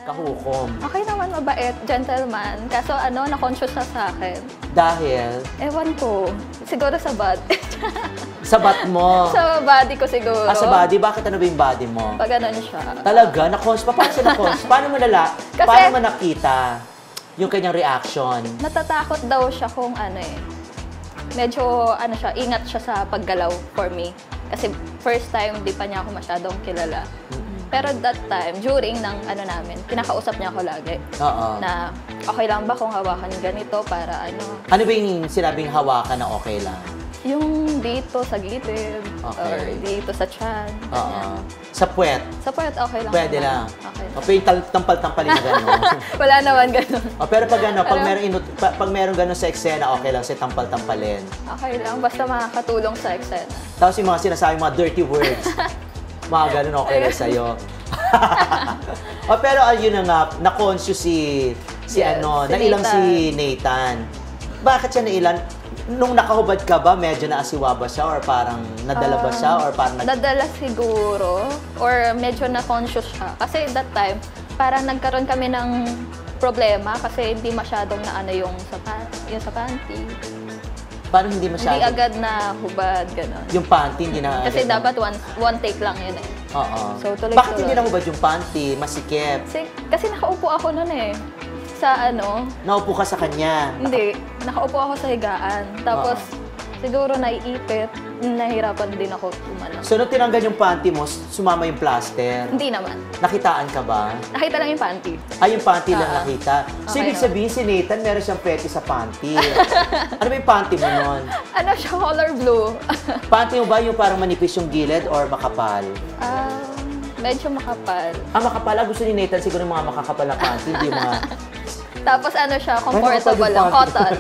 Kahukom. Okay naman, mabait, gentleman. Kaso na-conscious na sa akin. Dahil? Ewan ko. Siguro sa body. Sa bat mo? Sa body ko siguro. Sa body? Bakit ano ba yung body mo? Pag ganun siya. Talaga? Na-cons? Paano siya na-cons? Paano mo Kasi, paano mo nakita yung kanyang reaction? Natatakot daw siya kung medyo siya, ingat siya sa paggalaw for me. Kasi first time, di pa niya ako masyadong kilala. Pero that time, during ng namin, kinakausap niya ako lagi. Oo. Na okay lang ba kung hawakan ganito para Ano ba yung sinabing hawakan na okay lang? Yung dito sa gilid, Okay. or dito sa tiyan. Oo. Sa puwet? Sa puwet, okay lang. Pwede naman. lang. Okay lang. O yung tampal-tampalin na gano'n. Wala naman gano'n. Pero pag meron gano'n sa eksena, okay lang sa tampal-tampalin. Okay lang, basta makakatulong sa eksena. Tapos yung mga sinasabi, mga dirty words. Mga ganun, okay lang sa'yo. Pero ayun na nga, na-conscious si nailang Nathan. si Nathan. Bakit siya nailan? Nung nakahubad ka ba, medyo naasiwa ba siya? Or parang nadala ba siya? Or parang nadala siguro. Or medyo na-conscious siya. Kasi that time, parang nagkaroon kami ng problema kasi hindi masyadong yung sa panty. Parang hindi masyado? Hindi agad na hubad, gano'n. Yung panty, hindi na Kasi agad dapat one take lang yun eh. Oo. So, tuloy-tuloy. Bakit hindi nahubad yung panty? Masikip? Kasi nakaupo ako nun eh. Sa Naupo ka sa kanya? Hindi. Nakaupo ako sa higaan. Tapos, siguro naiipit. Nahirapan din ako umano. So, nung tinanggal yung panty mo, sumama yung plaster? Hindi naman. Nakitaan ka ba? Nakita lang yung panty. Yung panty lang nakita. So, Okay, ibig sabihin, si Nathan, meron siyang pwede sa panty. Ano ba yung panty mo nun? Siya, color blue. Panty mo ba yung parang manipis yung gilid or makapal? Medyo makapal. Makapal. Gusto ni Nathan siguro yung mga makakapal na panty, hindi yung mga... Tapos siya, comfortable lang, cotton.